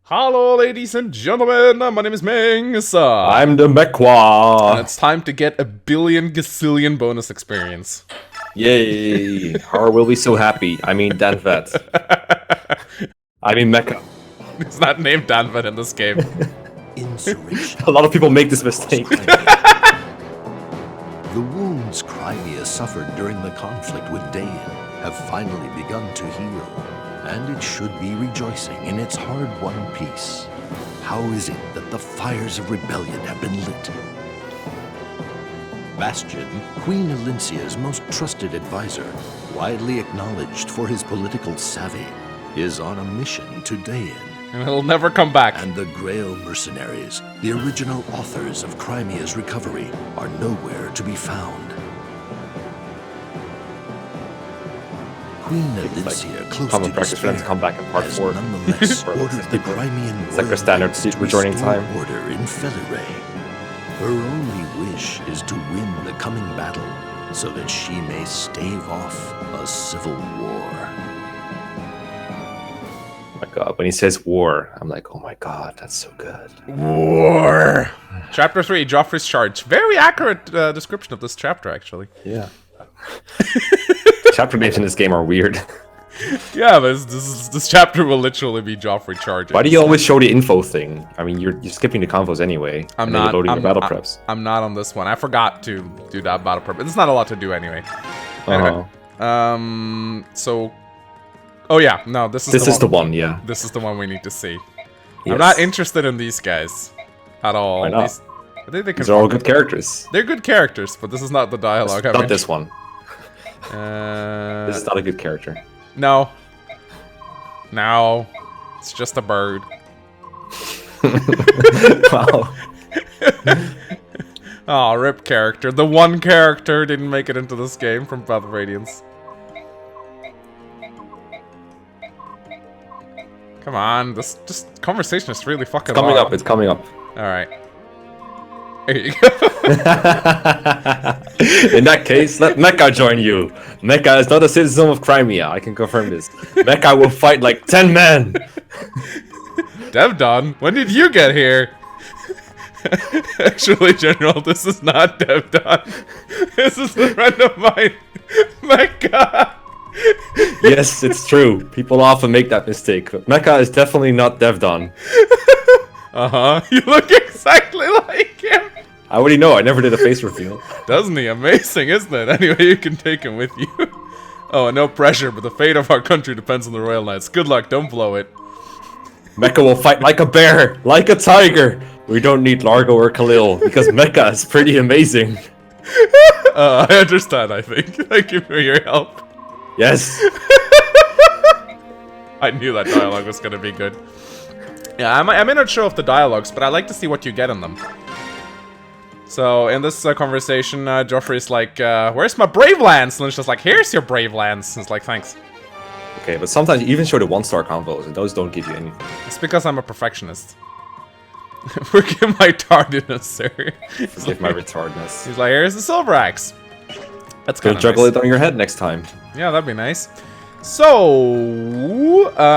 Hello, ladies and gentlemen, my name is Mings. I'm the Mekwa. And it's time to get a billion gazillion bonus experience. Yay! Har will be so happy. I mean, Danvet. I mean, Mecha. It's not named Danvet in this game. Insurrection. A lot of people make this mistake. The wounds Crimea suffered during the conflict with Dain have finally begun to heal, and it should be rejoicing in its hard-won peace. How is it that the fires of rebellion have been lit? Bastion, Queen Elincia's most trusted advisor, widely acknowledged for his political savvy, is on a mission to Dain. And he'll never come back. And the Grail mercenaries, the original authors of Crimea's recovery, are nowhere to be found. Queen Elincia, close common to practice for them to despair, come back in part has 4. nonetheless ordered the Crimean It's like their standard warlords to rejoining restore time. order in Felirae. Her only wish is to win the coming battle, so that she may stave off a civil war. Oh my god, when he says war, I'm like, oh my god, that's so good. War. Chapter 3, Joffrey's Charge. Very accurate description of this chapter, actually. Yeah. Chapter names in this game are weird. Yeah, but this chapter will literally be Joffrey charging. Why do you always show the info thing? I mean, you're skipping the convos anyway. I'm and then not you're loading I'm, the battle I- preps. I'm not on this one. I forgot to do that battle prep. It's not a lot to do anyway. Uh-huh. So... Oh yeah, no, this is The one, yeah. This is the one we need to see. Yes. I'm not interested in these guys at all. Why not? I think they can. These are all good characters. They're good characters, but this is not the dialogue. Not this one. Uh, This is not a good character. no. No. It's just a bird. Wow. Oh, rip character. The one character didn't make it into this game from Path of Radiance. Come on, this just conversation is really fucking It's coming long. up, it's coming up. Alright. There you go. In that case, let Mecha join you. Mecha is not a citizen of Crimea, I can confirm this. Mecha will fight like 10 men! Devdon, when did you get here? Actually, General, this is not Devdon. This is a friend of mine. My god. Yes, it's true. People often make that mistake. But Mecha is definitely not Devdon. Uh-huh. You look exactly like him. I already know, I never did a face reveal. Doesn't he? Amazing, isn't it? Anyway, you can take him with you. Oh, and no pressure, but the fate of our country depends on the Royal Knights. Good luck, don't blow it. Mecha will fight like a bear, like a tiger. We don't need Largo or Khalil, because Mecha is pretty amazing. I understand, I think. Thank you for your help. Yes. I knew that dialogue was gonna be good. Yeah, I may not show off the dialogues, but I like to see what you get in them. So, in this conversation, Joffrey's like, where's my Brave Lance? And it's just like, here's your Brave Lance. And it's like, thanks. Okay, but sometimes you even show the 1-star combos, and those don't give you anything. It's because I'm a perfectionist. Forgive my tardiness, sir. Forgive my retardness. He's like, here's the Silver Axe. That's Go kind of juggle nice. it on your head next time. Yeah, that'd be nice. So,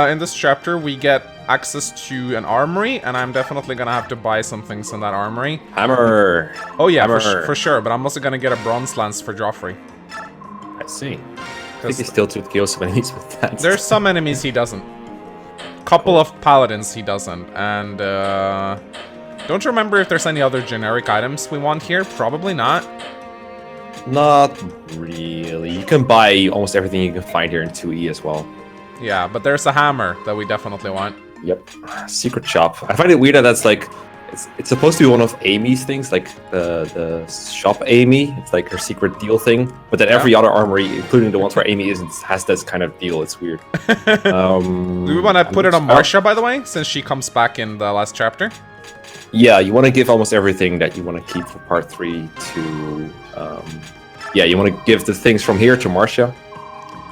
in this chapter, we get access to an armory, and I'm definitely gonna have to buy some things in that armory. Hammer! Oh yeah, Hammer. for sure, but I'm also gonna get a bronze lance for Joffrey. I see. I think he still kills some enemies with that. There's some enemies he doesn't. Couple of paladins he doesn't, and don't remember if there's any other generic items we want here. Probably not. Not really. You can buy almost everything you can find here in 2E as well. Yeah, but there's a hammer that we definitely want. Yep. Secret shop. I find it weird that that's like... It's supposed to be one of Amy's things, like the shop Amy. It's like her secret deal thing. But then every other armory, including the ones where Amy isn't, has this kind of deal. It's weird. Do we want to put it on Marcia, by the way, since she comes back in the last chapter? Yeah, you want to give almost everything that you want to keep for part 3 to... yeah, you want to give the things from here to Marcia.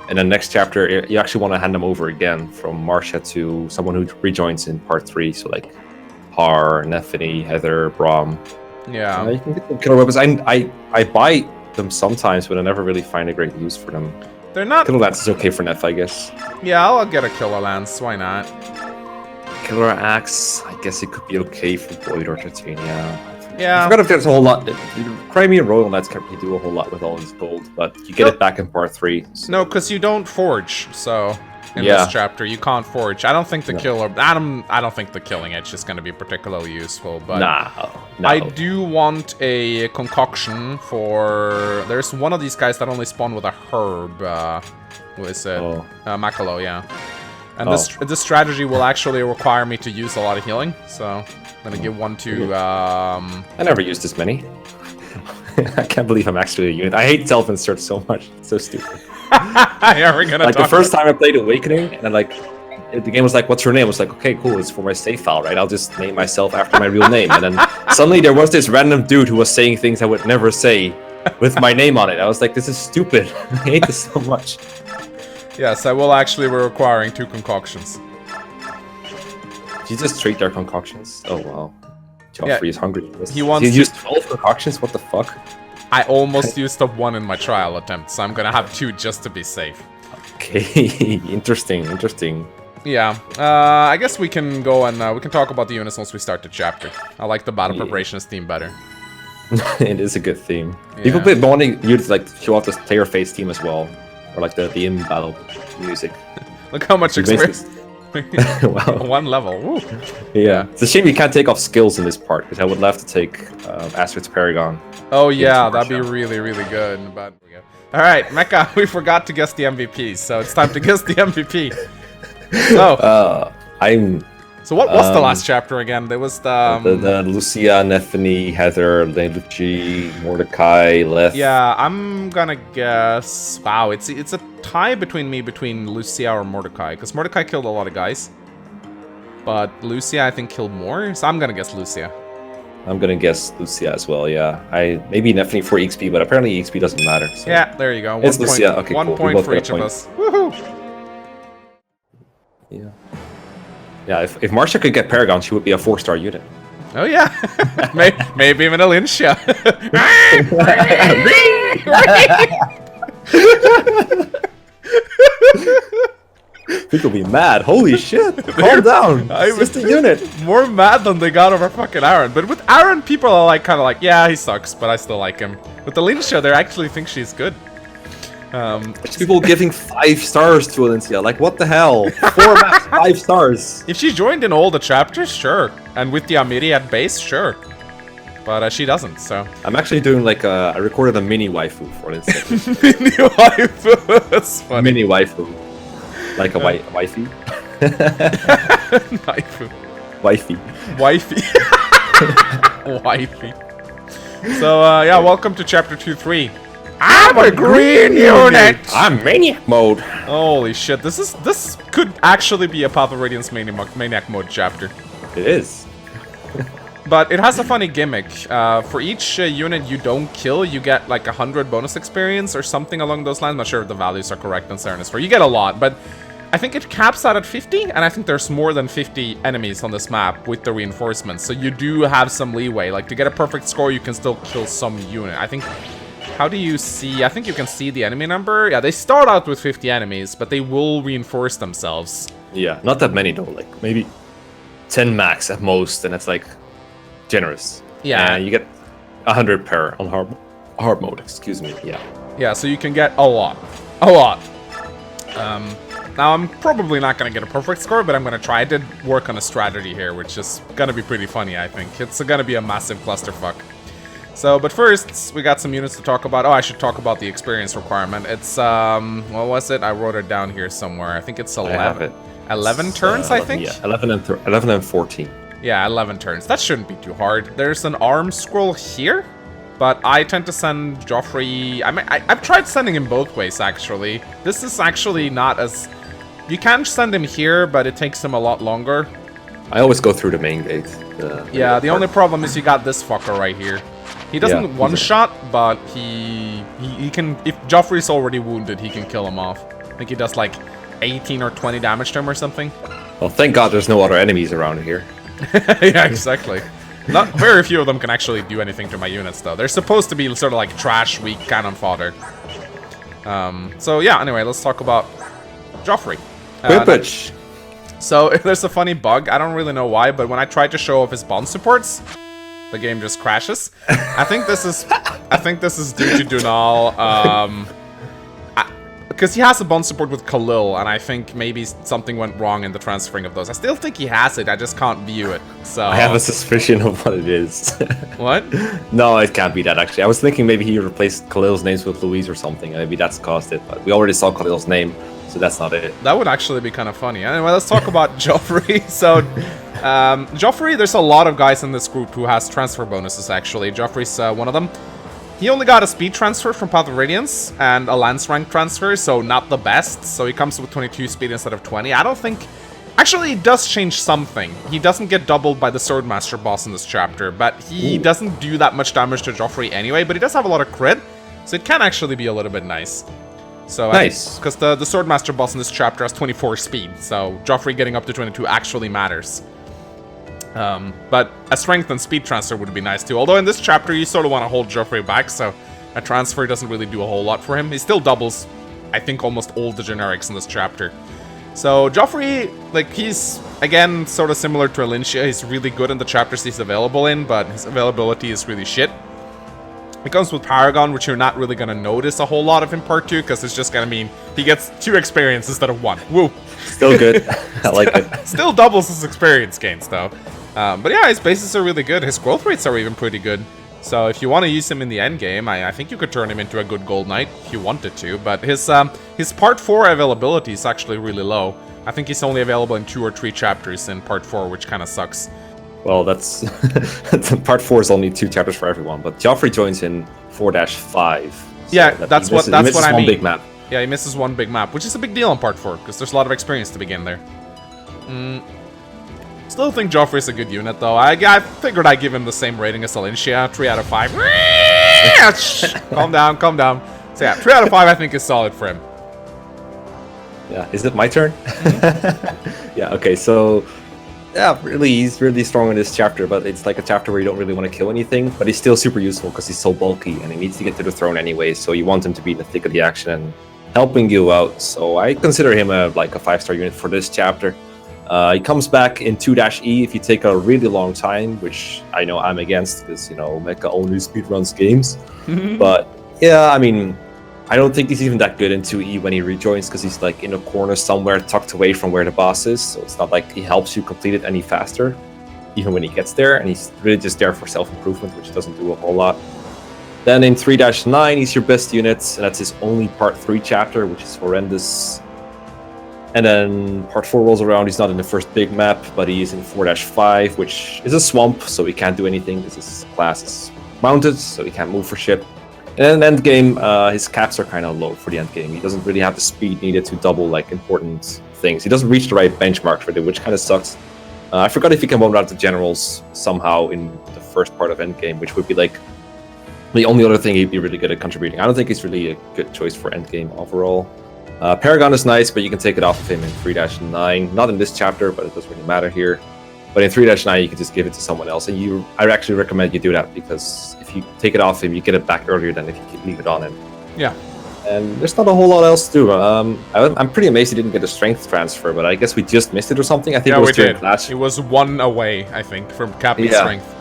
And then next chapter, you actually want to hand them over again from Marcia to someone who rejoins in part 3. So like Har, Neffany, Heather, Braum. Yeah. You can get them killer weapons. I buy them sometimes, but I never really find a great use for them. They're not... Killer Lance is okay for Neff, I guess. Yeah, I'll get a killer lance. Why not? Killer Axe, I guess it could be okay for Void or Titania. I Yeah. forgot if there's a whole lot. Crimean Royal Knights can't really do a whole lot with all this gold, but you get it back in part 3. So. No, because you don't forge, so in Yeah. this chapter you can't forge. I don't think the killer I don't think the killing edge is gonna be particularly useful, but No. I do want a concoction for there's one of these guys that only spawn with a herb, who is it? Oh. Makalo, yeah. And this strategy will actually require me to use a lot of healing, so I'm gonna give one to I never used this many. I can't believe I'm actually a unit. I hate self-insert so much. It's so stupid. yeah, we're gonna Like the talk first time I played Awakening, and like the game was like, "What's your name?" I was like, "Okay, cool. It's for my save file, right? I'll just name myself after my real name." And then suddenly there was this random dude who was saying things I would never say with my name on it. I was like, "This is stupid. I hate this so much." Yes, I will actually be requiring 2 concoctions. Did you just trade their concoctions? Oh wow. Joffrey is hungry. He wants He to- used 12 concoctions? What the fuck? I almost used up 1 in my trial attempt, so I'm gonna have 2 just to be safe. Okay, interesting. Yeah, I guess we can go and we can talk about the units once we start the chapter. I like the battle preparations theme better. It is a good theme. Yeah. People play wanting you to like show off this player face theme as well, or like the in battle music. Look how much experience. Wow. 1 level. Woo. Yeah, it's a shame you can't take off skills in this part because I would love to take Astrid's Paragon. Oh yeah, Into that'd be Russia. really good. But all right, Mecha, we forgot to guess the MVP, so it's time to guess the MVP. So, So what was the last chapter again? There was the Lucia, Nephany, Heather, Lelucci, Mordecai, Leth. Yeah, I'm gonna guess. Wow, it's a tie between Lucia or Mordecai, because Mordecai killed a lot of guys, but Lucia I think killed more. So I'm gonna guess Lucia. I'm gonna guess Lucia as well. Yeah, maybe Nephany for EXP, but apparently EXP doesn't matter. So. Yeah, there you go. It's 1 point, Lucia. Okay, 1 cool. We point both for got a each of point. us. Woohoo! Yeah. Yeah, if Marcia could get Paragon, she would be a 4-star unit. Oh yeah, maybe even a Linsha. People be mad. Holy shit! Calm down. It's just a unit. More mad than they got over fucking Aaron. But with Aaron, people are like kind of like, yeah, he sucks, but I still like him. With the Linsha, they actually think she's good. There's people giving 5 stars to Valencia. Like, what the hell? 4 maps, 5 stars. If she joined in all the chapters, sure. And with the Armory at base, sure. But she doesn't, so. I'm actually doing like I recorded a mini waifu for Valencia. Mini waifu. That's funny. Mini waifu. Like a wifey. Waifu. Wifey. Wifey. Wifey. So, yeah, welcome to chapter 2-3. I'm a green unit! I'm Maniac mode. Holy shit, this could actually be a Path of Radiance Maniac mode chapter. It is. But it has a funny gimmick. For each unit you don't kill, you get like 100 bonus experience or something along those lines. I'm not sure if the values are correct on Serenus 4. You get a lot, but I think it caps out at 50, and I think there's more than 50 enemies on this map with the reinforcements. So you do have some leeway. Like, to get a perfect score, you can still kill some unit. I think... How do you see... I think you can see the enemy number. Yeah, they start out with 50 enemies, but they will reinforce themselves. Yeah, not that many though. Like maybe 10 max at most, and it's like generous. Yeah. And you get 100 per on hard mode. Excuse me. Yeah. Yeah, so you can get a lot. A lot. Now, I'm probably not going to get a perfect score, but I'm going to try. I did work on a strategy here, which is going to be pretty funny, I think. It's going to be a massive clusterfuck. So, but first, we got some units to talk about. Oh, I should talk about the experience requirement. It's, what was it? I wrote it down here somewhere. I think it's 11. I have it. 11 turns, I think? Yeah, 11 and 14. Yeah, 11 turns. That shouldn't be too hard. There's an arm scroll here, but I tend to send Joffrey... I've tried sending him both ways, actually. This is actually not as... You can send him here, but it takes him a lot longer. I always go through the main gate. Yeah, the only problem is you got this fucker right here. He doesn't one-shot, but he can... If Joffrey's already wounded, he can kill him off. I think he does like 18 or 20 damage to him or something. Well, thank God there's no other enemies around here. Yeah, exactly. Not very few of them can actually do anything to my units, though. They're supposed to be sort of like trash, weak cannon fodder. So yeah, anyway, let's talk about Joffrey. Quippage! So there's a funny bug. I don't really know why, but when I try to show off his bond supports, the game just crashes. I think this is due to Dunal. Because he has a bond support with Khalil, and I think maybe something went wrong in the transferring of those. I still think he has it, I just can't view it. So I have a suspicion of what it is. What? No, it can't be that, actually. I was thinking maybe he replaced Khalil's names with Louise or something, and maybe that's caused it, but we already saw Khalil's name, so that's not it. That would actually be kind of funny. Anyway, let's talk about Joffrey. So, Joffrey, there's a lot of guys in this group who has transfer bonuses, actually. Joffrey's one of them. He only got a speed transfer from Path of Radiance and a lance rank transfer, so not the best. So he comes with 22 speed instead of 20. I don't think... Actually, it does change something. He doesn't get doubled by the Swordmaster boss in this chapter, but he doesn't do that much damage to Joffrey anyway, but he does have a lot of crit, so it can actually be a little bit nice. So nice. Because the Swordmaster boss in this chapter has 24 speed, so Joffrey getting up to 22 actually matters. But a strength and speed transfer would be nice too. Although in this chapter you sort of want to hold Joffrey back, so a transfer doesn't really do a whole lot for him. He still doubles, I think, almost all the generics in this chapter. So Joffrey, like, he's, again, sort of similar to Alincia. He's really good in the chapters he's available in, but his availability is really shit. It comes with Paragon, which you're not really going to notice a whole lot of in Part 2, because it's just going to mean he gets 2 experience instead of 1. Woo! Still good. I like it. Still doubles his experience gains, though. But yeah, his bases are really good. His growth rates are even pretty good. So if you want to use him in the end game, I think you could turn him into a good Gold Knight if you wanted to. But his Part 4 availability is actually really low. I think he's only available in 2 or 3 chapters in Part 4, which kind of sucks. Well, that's... Part 4 is only 2 chapters for everyone, but Joffrey joins in 4-5. So yeah, that's what I mean. One big map. Yeah, he misses one big map, which is a big deal in Part 4, because there's a lot of experience to begin there. Still think Joffrey's a good unit, though. I figured I'd give him the same rating as Alincia, 3 out of 5. Calm down, calm down. So yeah, 3 out of 5 I think is solid for him. Yeah, is it my turn? Yeah, okay, so... Yeah, really, he's really strong in this chapter, but it's like a chapter where you don't really want to kill anything, but he's still super useful because he's so bulky and he needs to get to the throne anyway, so you want him to be in the thick of the action and helping you out. So I consider him like a 5-star unit for this chapter. He comes back in 2-E if you take a really long time, which I know I'm against because, you know, Mecha only speedruns games. But yeah, I mean, I don't think he's even that good in 2E when he rejoins because he's like in a corner somewhere tucked away from where the boss is. So it's not like he helps you complete it any faster, even when he gets there. And he's really just there for self-improvement, which doesn't do a whole lot. Then in 3-9, he's your best unit, and that's his only Part 3 chapter, which is horrendous. And then Part 4 rolls around, he's not in the first big map, but he is in 4-5, which is a swamp, so he can't do anything because his class is mounted, so he can't move for shit. And then endgame, his caps are kind of low for the endgame. He doesn't really have the speed needed to double like important things. He doesn't reach the right benchmark for it, which kind of sucks. I forgot if he can one out the generals somehow in the first part of endgame, which would be like the only other thing he'd be really good at contributing. I don't think he's really a good choice for endgame overall. Paragon is nice, but you can take it off of him in 3-9. Not in this chapter, but it doesn't really matter here. But in 3-9, you can just give it to someone else. And I actually recommend you do that, because if you take it off him, you get it back earlier than if you leave it on him. Yeah. And there's not a whole lot else to do. I'm pretty amazed he didn't get a strength transfer, but I guess we just missed it or something. I think yeah, it was we during did. Clash. It was 1 away, I think, from capping strength.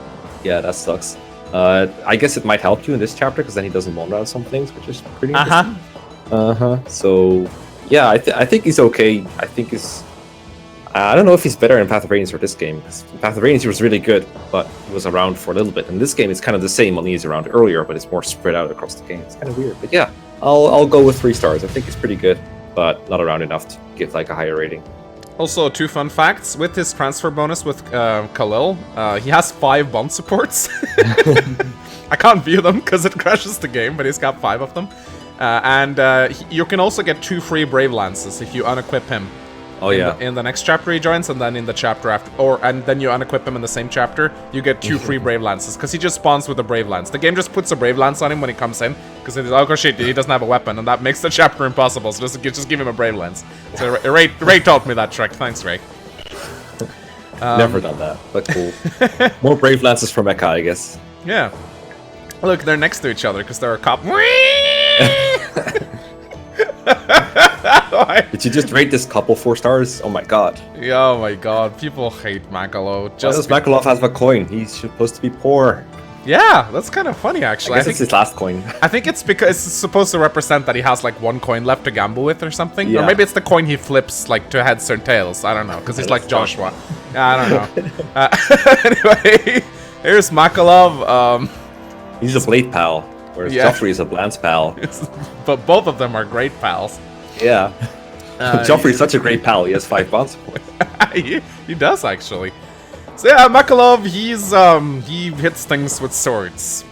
Yeah, that sucks. I guess it might help you in this chapter, because then he doesn't mono out some things, which is pretty interesting. So, yeah, I think he's okay. I think he's... I don't know if he's better in Path of Radiance or this game. In Path of Radiance he was really good, but he was around for a little bit. In this game it's kind of the same, only he's around earlier, but it's more spread out across the game. It's kind of weird. But yeah, I'll go with 3 stars. I think he's pretty good, but not around enough to give like a higher rating. Also, 2 fun facts. With his transfer bonus with Khalil, he has 5 bond supports. I can't view them because it crashes the game, but he's got 5 of them. You can also get 2 free Brave Lances if you unequip him. Oh yeah. In the next chapter he joins, and then in the chapter after, and then you unequip him in the same chapter, you get 2 free Brave Lances, because he just spawns with a Brave Lance. The game just puts a Brave Lance on him when he comes in, because it's like, oh shit, he doesn't have a weapon, and that makes the chapter impossible, so just give him a Brave Lance. So Ray taught me that trick, thanks Ray. Never done that, but cool. More Brave Lances for Mecha, I guess. Yeah. Look, they're next to each other, because they're a cop. Did you just rate this couple 4 stars? Oh my god. Oh my god, people hate Makalo. Why does Makalov have a coin? He's supposed to be poor. Yeah, that's kind of funny actually. I guess it's his last coin. I think it's because it's supposed to represent that he has like 1 coin left to gamble with or something. Yeah. Or maybe it's the coin he flips like to heads or tails. I don't know, because he's like Joshua. I don't know. Anyway, here's Makalov. He's a Blade pal, whereas Joffrey is a Lance pal. But both of them are great pals. Yeah. Joffrey's such a great pal. He has 5 bond support. he does actually. So yeah, Makalov, he hits things with swords.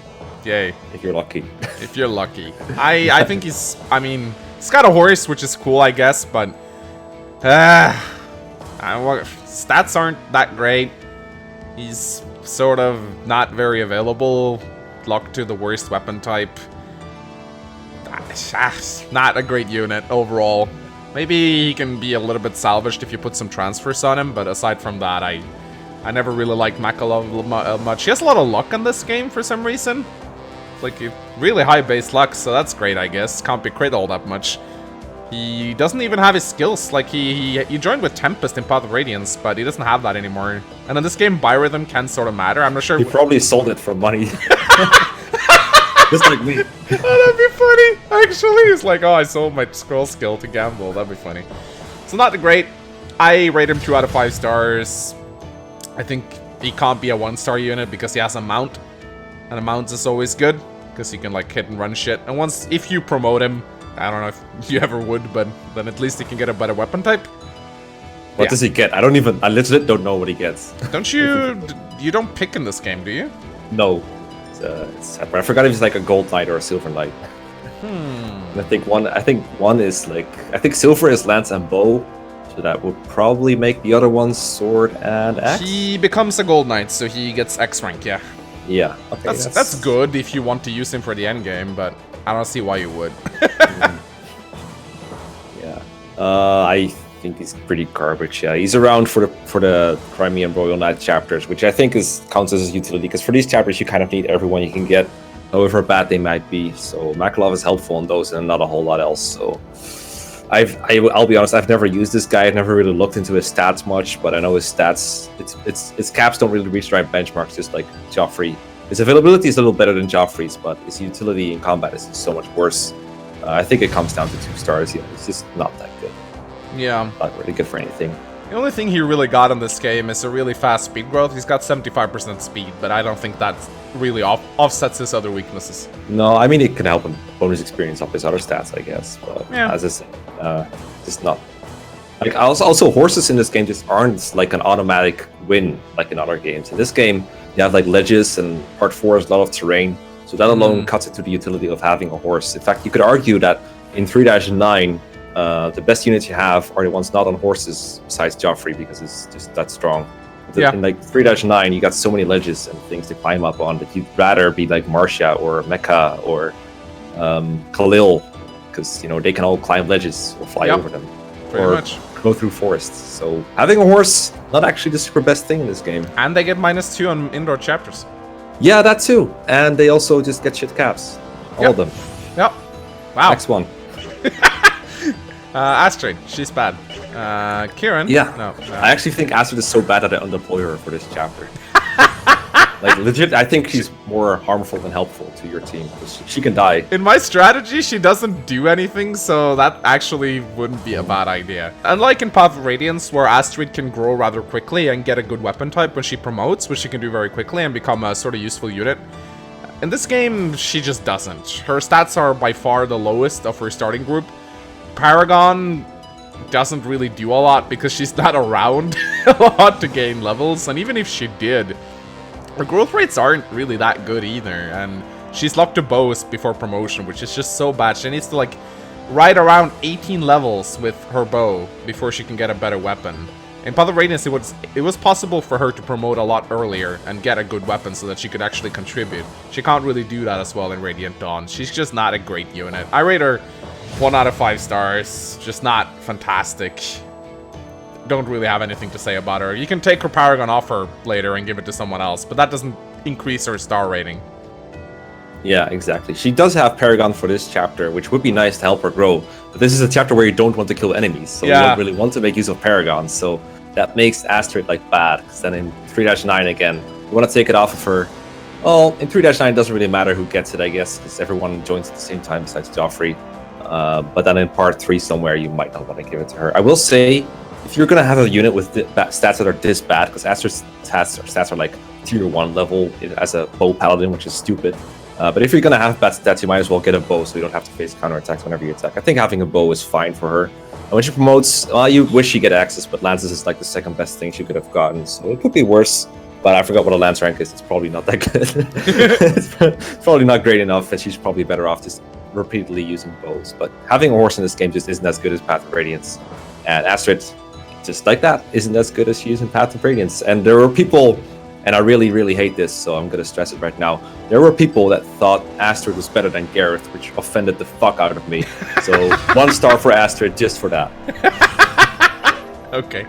Yay. If you're lucky. If you're lucky. I think he's got a horse, which is cool, I guess, but stats aren't that great. He's sort of not very available. Locked to the worst weapon type. Not a great unit overall. Maybe he can be a little bit salvaged if you put some transfers on him, but aside from that, I never really liked Makalov much. He has a lot of luck in this game for some reason. Like, really high base luck, so that's great, I guess. Can't be crit all that much. He doesn't even have his skills. Like, he joined with Tempest in Path of Radiance, but he doesn't have that anymore. And in this game, Biorhythm can sort of matter. I'm not sure. He probably sold it for money. Just like me. Oh, that'd be funny, actually. It's like, oh, I sold my scroll skill to gamble. That'd be funny. So not great. I rate him 2 out of 5 stars. I think he can't be a 1-star unit because he has a mount. And a mount is always good, because you can like hit and run shit. And if you promote him, I don't know if you ever would, but then at least he can get a better weapon type. What does he get? I legit don't know what he gets. Don't you? You don't pick in this game, do you? No. It's separate. I forgot if he's like a gold knight or a silver knight. And I think one is like, I think silver is lance and bow, so that would probably make the other one sword and axe. He becomes a gold knight, so he gets X rank, yeah. Yeah. Okay. That's good if you want to use him for the end game, but I don't see why you would. Yeah. I think he's pretty garbage. Yeah, he's around for the Crimean Royal Knight chapters, which I think counts as his utility, because for these chapters you kind of need everyone you can get, however bad they might be. So Makalov is helpful in those, and not a whole lot else. So I'll be honest, I've never used this guy. I've never really looked into his stats much, but I know his stats. Its caps don't really reach the right benchmarks, just like Joffrey. His availability is a little better than Joffrey's, but his utility in combat is so much worse. I think it comes down to 2 stars. Yeah, it's just not that good. Yeah. Not really good for anything. The only thing he really got in this game is a really fast speed growth. He's got 75% speed, but I don't think that really offsets his other weaknesses. No, I mean, it can help him bonus experience up his other stats, I guess. But yeah. As I said, just not. Like, also, horses in this game just aren't like an automatic win like in other games. In this game, you have like ledges, and part 4 is a lot of terrain. So that alone cuts into the utility of having a horse. In fact, you could argue that in 3-9, the best units you have are the ones not on horses besides Joffrey, because it's just that strong. In like 3-9, you got so many ledges and things to climb up on that you'd rather be like Marcia or Mecca or Khalil, because they can all climb ledges or fly over them, pretty much go through forests. So having a horse, not actually the super best thing in this game. And they get -2 on indoor chapters. Yeah, that too. And they also just get shit caps, all of them. Yep. Wow. Next one. Astrid, she's bad. Kieran? Yeah. No. I actually think Astrid is so bad that I undeploy her for this chapter. Like, legit, I think she's more harmful than helpful to your team, because she can die. In my strategy, she doesn't do anything, so that actually wouldn't be a bad idea. Unlike in Path of Radiance, where Astrid can grow rather quickly and get a good weapon type when she promotes, which she can do very quickly and become a sort of useful unit. In this game, she just doesn't. Her stats are by far the lowest of her starting group. Paragon doesn't really do a lot because she's not around a lot to gain levels, and even if she did, her growth rates aren't really that good either, and she's locked to bows before promotion, which is just so bad. She needs to like ride around 18 levels with her bow before she can get a better weapon. In Path of Radiance, it was possible for her to promote a lot earlier and get a good weapon so that she could actually contribute. She can't really do that as well in Radiant Dawn. She's just not a great unit. I rate her 1 out of 5 stars, just not fantastic. Don't really have anything to say about her. You can take her Paragon off her later and give it to someone else, but that doesn't increase her star rating. Yeah, exactly. She does have Paragon for this chapter, which would be nice to help her grow. But this is a chapter where you don't want to kill enemies, so you don't really want to make use of Paragon. So that makes Astrid like bad. Because then in 3-9 again, you want to take it off of her. Well, in 3-9 it doesn't really matter who gets it, I guess, because everyone joins at the same time besides Joffrey. But then in part 3 somewhere, you might not want to give it to her. I will say, if you're going to have a unit with stats that are this bad, because Astrid's stats are like tier 1 level as a bow paladin, which is stupid. But if you're going to have bad stats, you might as well get a bow so you don't have to face counterattacks whenever you attack. I think having a bow is fine for her. And when she promotes, well, you wish she get access, but Lances is like the second best thing she could have gotten. So it could be worse, but I forgot what a Lance rank is. It's probably not that good. It's probably not great enough, and she's probably better off just repeatedly using bows. But having a horse in this game just isn't as good as Path of Radiance. And Astrid, just like that, isn't as good as she is in Path of Radiance. And there were people... And I really, really hate this, so I'm going to stress it right now. There were people that thought Astrid was better than Gareth, which offended the fuck out of me. So 1 star for Astrid just for that. Okay.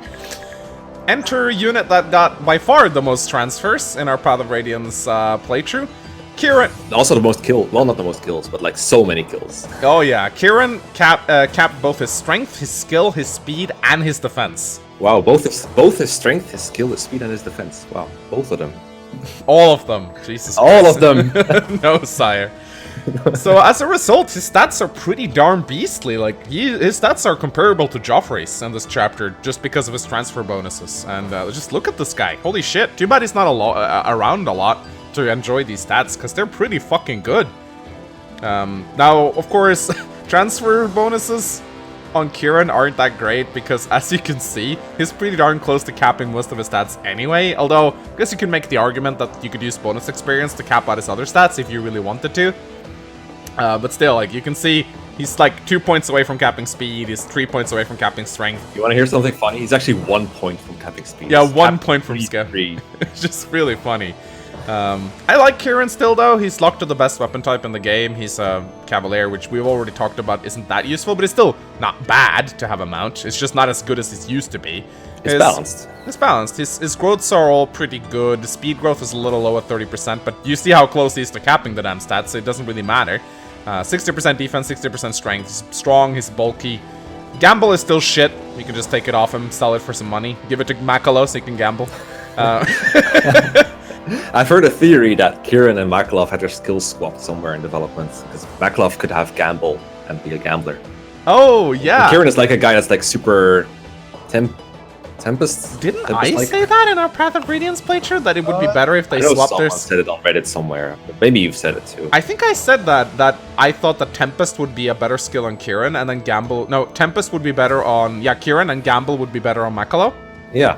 Enter a unit that got by far the most transfers in our Path of Radiance playthrough. Kieran. Also the most kills. Well, not the most kills, but like so many kills. Oh yeah, Kieran capped both his strength, his skill, his speed, and his defense. Wow, both his strength, his skill, his speed, and his defense. Wow, both of them. All of them. Jesus All Christ. of them. No, sire. So as a result, his stats are pretty darn beastly. Like his stats are comparable to Joffrey's in this chapter, just because of his transfer bonuses. And just look at this guy. Holy shit! Too bad he's not around a lot to enjoy these stats, because they're pretty fucking good. Now, of course, transfer bonuses on Kieran aren't that great, because as you can see, he's pretty darn close to capping most of his stats anyway, although I guess you can make the argument that you could use bonus experience to cap out his other stats if you really wanted to. But still, like, you can see he's like 2 points away from capping speed, he's 3 points away from capping strength. You want to hear something funny? He's actually 1 point from capping speed. Yeah, 1 point from skill. It's just really funny. I like Kieran still, though. He's locked to the best weapon type in the game. He's a Cavalier, which we've already talked about isn't that useful, but it's still not bad to have a mount. It's just not as good as it used to be. It's balanced. It's balanced. His growths are all pretty good. The speed growth is a little low at 30%, but you see how close he is to capping the damn stats, so it doesn't really matter. 60% defense, 60% strength. He's strong, he's bulky. Gamble is still shit. You can just take it off him, sell it for some money. Give it to Makalo so he can gamble. I've heard a theory that Kieran and Makalov had their skills swapped somewhere in development, because Makalov could have gamble and be a gambler. Oh, yeah. And Kieran is like a guy that's like super Tempest. Didn't I say that in our Path of Radiance playthrough? That it would be better if they swapped their... Someone said it on Reddit somewhere, but maybe you've said it too. I think I said that I thought that Tempest would be a better skill on Kieran, and then Gamble... No, Tempest would be better on... Yeah, Kieran, and Gamble would be better on Makalo. Yeah.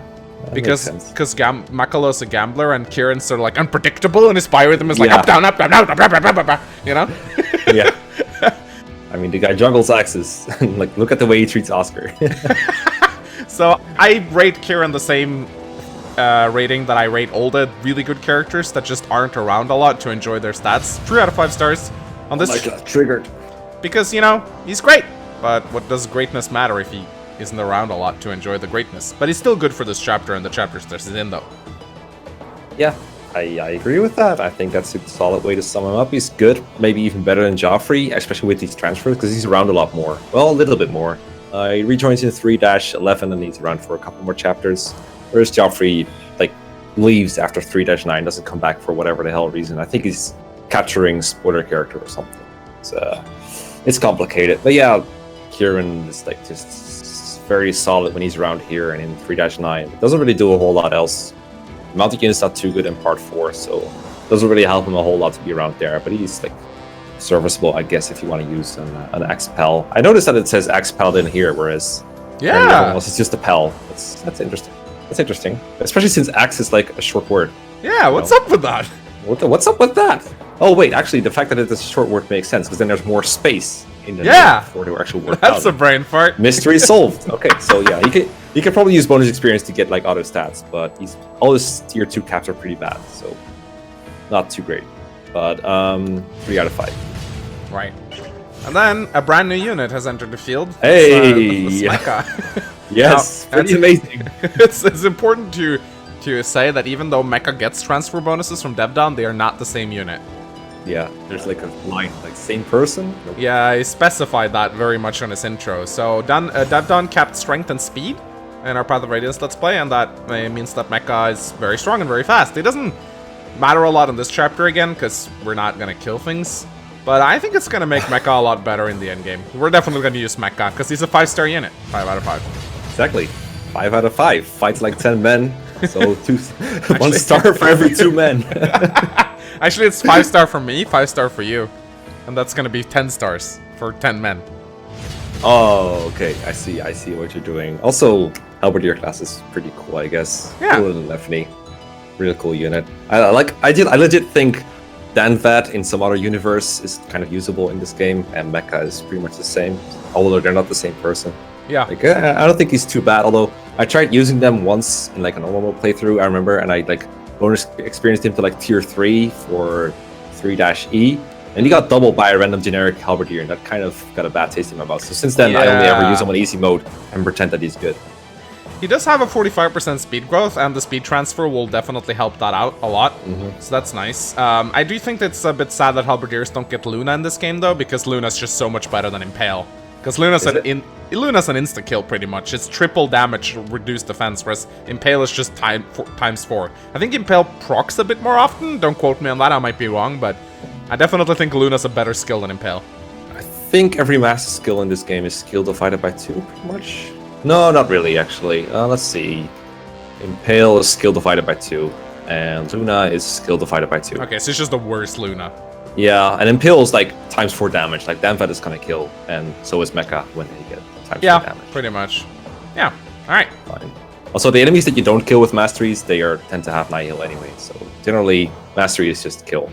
Because Makalo is a gambler and Kieran's sort of like unpredictable, and his biorhythm is like up, down, up, down, up, up, up, up, up, up, you know? Yeah. I mean, the guy juggles axes. Like, look at the way he treats Oscar. So I rate Kieran the same rating that I rate all the really good characters that just aren't around a lot to enjoy their stats. 3 out of 5 stars on this. Oh my God, triggered. Because, you know, he's great. But what does greatness matter if he isn't around a lot to enjoy the greatness? But he's still good for this chapter and the chapters that he's in, though. Yeah, I agree with that. I think that's a solid way to sum him up. He's good, maybe even better than Joffrey, especially with these transfers, because he's around a lot more. Well, a little bit more. He rejoins in 3-11 and he's around for a couple more chapters. Whereas Joffrey, like, leaves after 3-9, doesn't come back for whatever the hell reason. I think he's capturing spoiler character or something. It's complicated. But yeah, Kieran is like just very solid when he's around here, and in 3-9 it doesn't really do a whole lot else. The mounted unit's not too good in part 4, so it doesn't really help him a whole lot to be around there, but he's like serviceable, I guess, if you want to use an Axe-Pel. I noticed that it says Axe-Pel in here, whereas everything else is just a Pel. That's interesting. That's interesting, especially since Axe is like a short word. Yeah, what's up with that? What's up with that? Oh wait, actually, the fact that it's a short word makes sense, because then there's more space in the name for the actual word. That's a brain fart. Mystery solved. Okay, so yeah, he could probably use bonus experience to get like other stats, but all his tier 2 caps are pretty bad, so not too great. But 3 out of 5. Right. And then a brand new unit has entered the field. Hey! It's Mecha. Yes, now, pretty amazing. It's important to say that even though Mecha gets transfer bonuses from Devdon, they are not the same unit. Yeah, there's like a line, like same person. Yeah, he specified that very much on his intro. So Devdon kept strength and speed in our Path of Radiance Let's Play, and that means that Mecha is very strong and very fast. It doesn't matter a lot in this chapter again, because we're not gonna kill things. But I think it's gonna make Mecha a lot better in the endgame. We're definitely gonna use Mecha, because he's a 5-star unit. 5 out of 5. Exactly. 5 out of 5. Fights like 10 men. So 1 star for every 2 men. Actually, it's 5-star for me, 5-star for you. And that's gonna be 10 stars for 10 men. Oh, okay. I see what you're doing. Also, Halberdier class is pretty cool, I guess. Yeah. Cooler than Lefney. Real cool unit. I legit think Danvat in some other universe is kind of usable in this game, and Mecha is pretty much the same, although they're not the same person. Yeah. Like, I don't think he's too bad, although I tried using them once in like a normal mode playthrough, I remember, and I like bonus experienced him to like tier 3 for 3-E, and he got doubled by a random generic Halberdier, and that kind of got a bad taste in my mouth. So since then, I only ever use him on easy mode and pretend that he's good. He does have a 45% speed growth, and the speed transfer will definitely help that out a lot. So that's nice. I do think it's a bit sad that Halberdiers don't get Luna in this game, though, because Luna's just so much better than Impale. Because Luna's an insta-kill, pretty much. It's triple damage, reduced defense, whereas Impale is just times 4. I think Impale procs a bit more often. Don't quote me on that, I might be wrong, but I definitely think Luna's a better skill than Impale. I think every master skill in this game is skill divided by 2, pretty much. No, not really, actually. Let's see. Impale is skill divided by 2, and Luna is skill divided by 2. Okay, so it's just the worst Luna. Yeah, and Impale is like times 4 damage. Like Danvat is gonna kill, and so is Mecha when they get times 4 damage. Yeah, pretty much. Yeah, alright. Fine. Also, the enemies that you don't kill with masteries, they tend to have nihil anyway. So generally, mastery is just kill.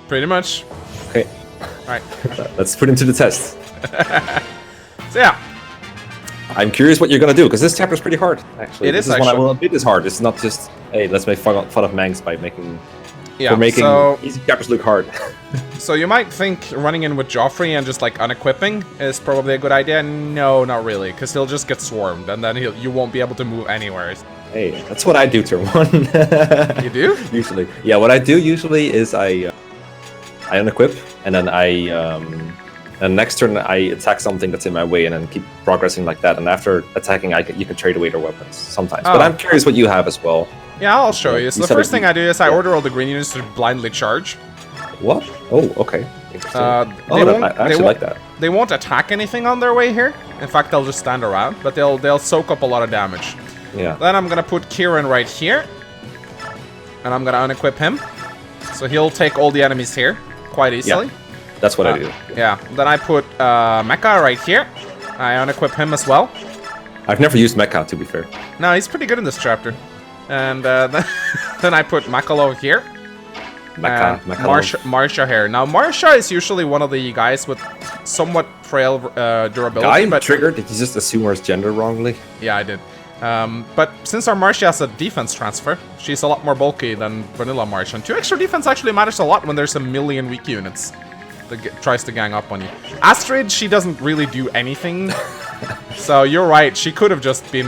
Pretty much. Okay. Alright. Let's put him to the test. So yeah. I'm curious what you're gonna do, because this chapter is pretty hard, actually. It is, This is one I will admit is hard. It's not just, hey, let's make fun of Manx by making easy chapters look hard. So you might think running in with Joffrey and just like unequipping is probably a good idea. No, not really, because he'll just get swarmed, and then you won't be able to move anywhere. Hey, that's what I do turn 1. You do? Usually. Yeah, what I do usually is I unequip, and then and next turn I attack something that's in my way, and then keep progressing like that. And after attacking, you can trade away their weapons sometimes. But I'm curious what you have as well. Yeah, I'll show you. So the first thing I do is I order all the green units to blindly charge. What? Oh, okay. Interesting. I actually like that. They won't attack anything on their way here. In fact, they'll just stand around, but they'll soak up a lot of damage. Yeah. Then I'm gonna put Kieran right here, and I'm gonna unequip him, so he'll take all the enemies here quite easily. Yeah. That's what I do. Yeah. Then I put Mecha right here. I unequip him as well. I've never used Mecha, to be fair. No, he's pretty good in this chapter. And then I put Makalo here. Marsha here. Now, Marsha is usually one of the guys with somewhat frail durability. I'm triggered. Did you just assume her gender wrongly? Yeah, I did. But since our Marsha has a defense transfer, she's a lot more bulky than vanilla Marsha. And 2 extra defense actually matters a lot when there's a million weak units that tries to gang up on you. Astrid, she doesn't really do anything. So you're right, she could have just been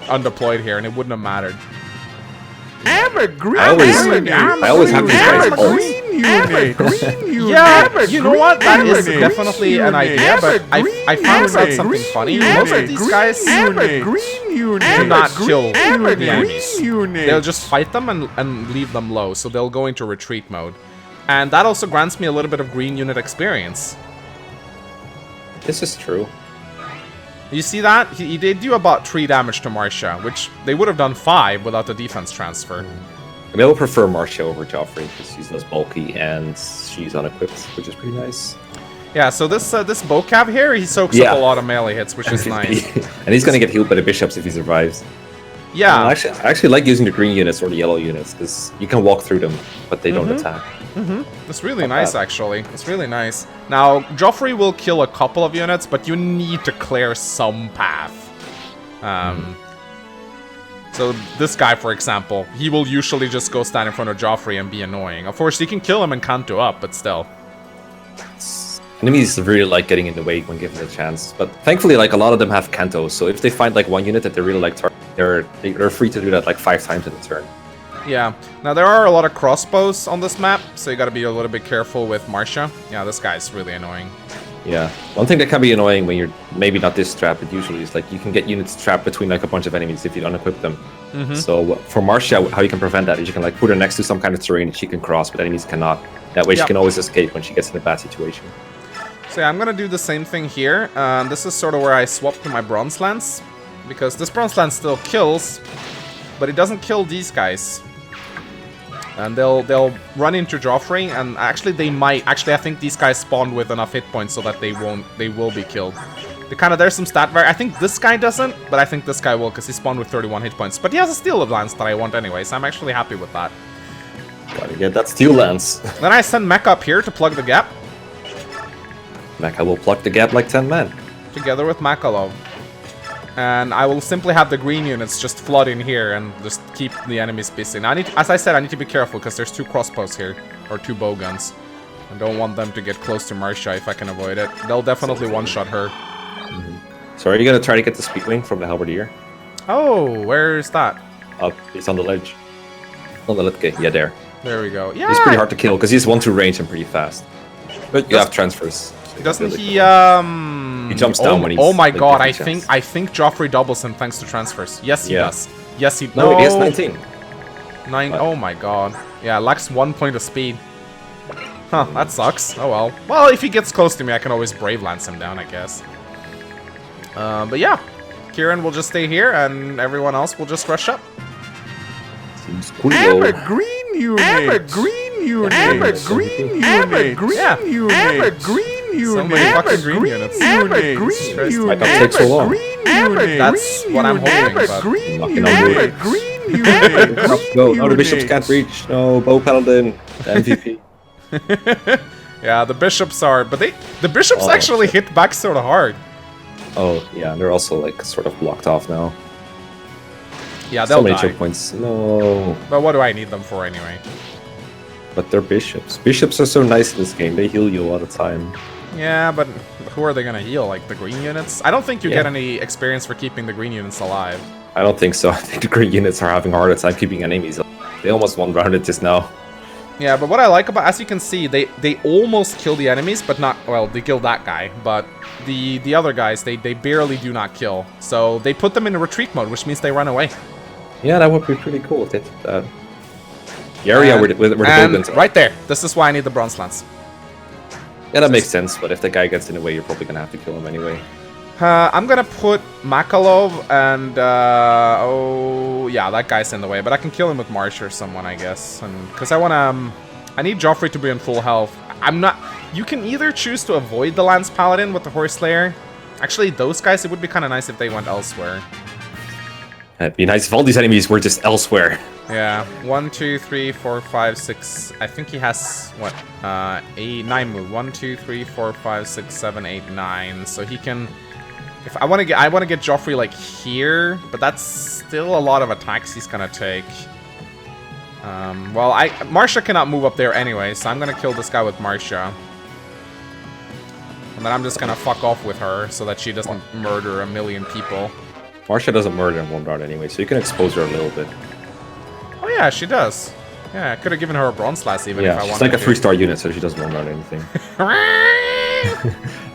undeployed here and it wouldn't have mattered. I always have these guys Yeah, you know what? That is definitely an idea, but I found out something funny. Most of these guys do not kill the enemies. They'll just fight them and leave them low, so they'll go into retreat mode. And that also grants me a little bit of green unit experience. This is true. You see that? He did do about 3 damage to Marsha, which they would have done 5 without the defense transfer. I mean, I would prefer Marsha over Joffrey because she's less bulky and she's unequipped, which is pretty nice. Yeah, so this vocab here, he soaks up a lot of melee hits, which is nice. And he's gonna get healed by the bishops if he survives. Yeah. I actually like using the green units or the yellow units because you can walk through them, but they don't attack. It's really nice, actually. It's really nice. Now, Joffrey will kill a couple of units, but you need to clear some path. So this guy, for example, he will usually just go stand in front of Joffrey and be annoying. Of course, you can kill him and Kanto up, but still. Enemies really like getting in the way when given a chance, but thankfully, like, a lot of them have Kanto, so if they find like one unit that they really like, they're free to do that like 5 times in a turn. Yeah. Now, there are a lot of crossbows on this map, so you gotta be a little bit careful with Marcia. Yeah, this guy's really annoying. Yeah. One thing that can be annoying when you're maybe not this trapped, but usually is like you can get units trapped between like a bunch of enemies if you don't equip them. So for Marcia, how you can prevent that is you can like put her next to some kind of terrain that she can cross, but enemies cannot. That way she can always escape when she gets in a bad situation. So yeah, I'm gonna do the same thing here. This is sort of where I swapped to my Bronze Lance, because this Bronze Lance still kills, but it doesn't kill these guys. And they'll run into Joffrey, and actually they might. Actually, I think these guys spawned with enough hit points so that they will be killed. There's some stat vari. I think this guy doesn't, but I think this guy will because he spawned with 31 hit points. But he has a Steel Lance that I want anyway, so I'm actually happy with that. Gotta get that Steel Lance. Then I send Mech up here to plug the gap. Mecha will plug the gap like 10 men. Together with Makalov. And I will simply have the green units just flood in here and just keep the enemies busy. Now, as I said, I need to be careful because there's 2 crossbows here. Or 2 bow guns. I don't want them to get close to Marcia if I can avoid it. They'll definitely one-shot her. So are you gonna try to get the Speedwing from the Halberdier? Oh, where's that? Up, he's on the ledge. On the left gate, yeah, there. There we go. Yeah. He's pretty hard to kill because he's 1-2 range and pretty fast. But you have transfers. So doesn't he? He jumps down when he's. Oh my like, god! I different think Joffrey doubles him thanks to transfers. Yes, he does. Yes, he. No, he has 19. 9. Oh my god. Yeah, lacks 1 point of speed. Huh, that sucks. Oh well. Well, if he gets close to me, I can always Brave Lance him down, I guess. But yeah, Kieran will just stay here, and everyone else will just rush up. Seems cool. Green unit. Green unit. Green unit. Green unit. Green unit. So many fucking green units. Green unit. Why that take so long? That's what I'm hoping, but... Green Knocking on wood. Green unit. Go. No, the bishops can't reach. No, Bow Paladin. The MVP. Yeah, the bishops are... But the bishops actually hit back sort of hard. Oh, yeah, they're also, like, sort of blocked off now. Yeah, they'll so many die. choke points. No. But what do I need them for anyway? But they're bishops. Bishops are so nice in this game. They heal you all the time. Yeah, but who are they gonna heal? Like the green units? I don't think you get any experience for keeping the green units alive. I don't think so. I think the green units are having a harder time keeping enemies alive. They almost one-rounded just now. Yeah, but what I like about, as you can see, they almost kill the enemies, but not, well, they killed that guy, but the other guys, they barely do not kill. So they put them in a retreat mode, which means they run away. Yeah, that would be pretty cool if they did that. The area where the bowguns are. Right there. This is why I need the Bronze Lance. Yeah, that makes sense, but if the guy gets in the way, you're probably gonna have to kill him anyway. I'm gonna put Makalov and, oh, yeah, that guy's in the way, but I can kill him with Marsh or someone, I guess. And because I wanna, I need Joffrey to be in full health. I'm not, you can either choose to avoid the Lance Paladin with the Horse Slayer. Actually, those guys, it would be kind of nice if they went elsewhere. It'd be nice if all these enemies were just elsewhere. Yeah, 1, 2, 3, 4, 5, 6. I think he has what? 9 move. 1, 2, 3, 4, 5, 6, 7, 8, 9. So he can. If I want to get Joffrey like here, but that's still a lot of attacks he's gonna take. Well, Marcia cannot move up there anyway, so I'm gonna kill this guy with Marcia. And then I'm just gonna fuck off with her so that she doesn't murder a million people. Marcia doesn't murder in one round anyway, so you can expose her a little bit. Oh yeah, she does. Yeah, I could have given her a Bronze Lance even if I wanted to. She's like a 3-star unit, so she doesn't one round anything.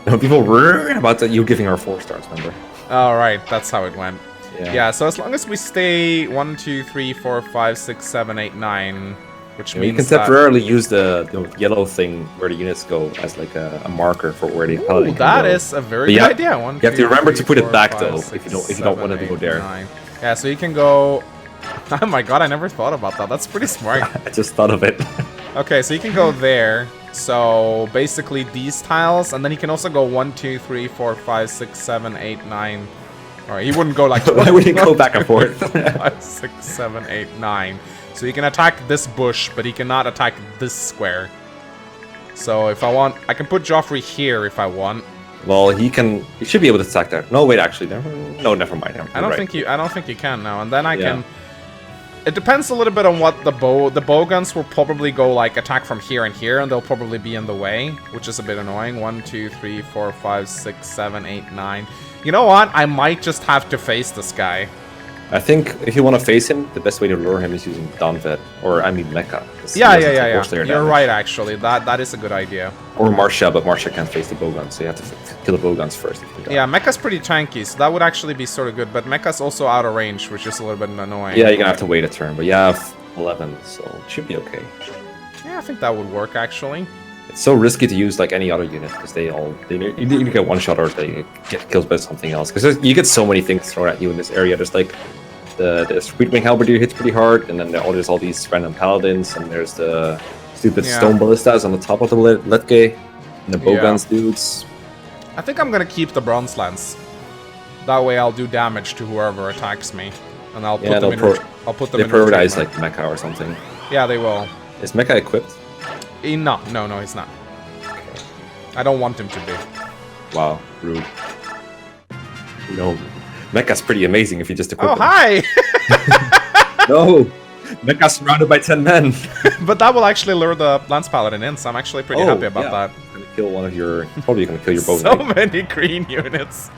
No, people were about that you giving her 4 stars, remember? Oh, right, that's how it went. Yeah, so as long as we stay 1, 2, 3, 4, 5, 6, 7, 8, 9, which means you can temporarily use the yellow thing where the units go as like a marker for where the paladin can that go. Is a very good idea. You have to remember to put it back though, if you don't want it to go there. 9. Yeah, so you can go. Oh my god, I never thought about that. That's pretty smart. I just thought of it. Okay, so you can go there. So basically these tiles, and then he can also go 1, 2, 3, 4, 5, 6, 7, 8, 9. Alright, he wouldn't go like Why would he go back and forth? 5, 6, 7, 8, 9. So he can attack this bush, but he cannot attack this square. So if I want, I can put Joffrey here if I want. Well, he should be able to attack there. No, wait, actually, never mind. I don't think you can now. And then I can. It depends a little bit on what the bow guns will probably go like attack from here and here, and they'll probably be in the way, which is a bit annoying. 1, 2, 3, 4, 5, 6, 7, 8, 9. You know what? I might just have to face this guy. I think if you want to face him, the best way to lure him is using Donvet, or I mean Mecha. Yeah. You're right, actually. That is a good idea. Or Marcia, but Marcia can't face the Bowguns, so you have to kill the Bowguns first. Yeah, Mecha's pretty tanky, so that would actually be sort of good, but Mecha's also out of range, which is a little bit annoying. Yeah, you're gonna have to wait a turn, but you have 11, so it should be okay. Yeah, I think that would work, actually. It's so risky to use like any other unit, because they either get one shot or they get killed by something else. Because you get so many things thrown at you in this area. There's like the Sweetwing Halberdier hits pretty hard, and then there's all these random paladins, and there's the stupid stone ballistas on the top of the Letge, and the Bowguns dudes. I think I'm gonna keep the Bronze Lance. That way I'll do damage to whoever attacks me, and I'll put them in. I'll put them in. They prioritize like Mecha or something. Yeah, they will. Is Mecha equipped? No, he's not. I don't want him to be. Wow, rude. You know, Mecha's pretty amazing if you just equip him. Hi! No! Mecha's surrounded by 10 men! But that will actually lure the Lance Paladin in, so I'm actually pretty happy about that. Gonna kill one of your... Probably gonna kill your bow. So many green units.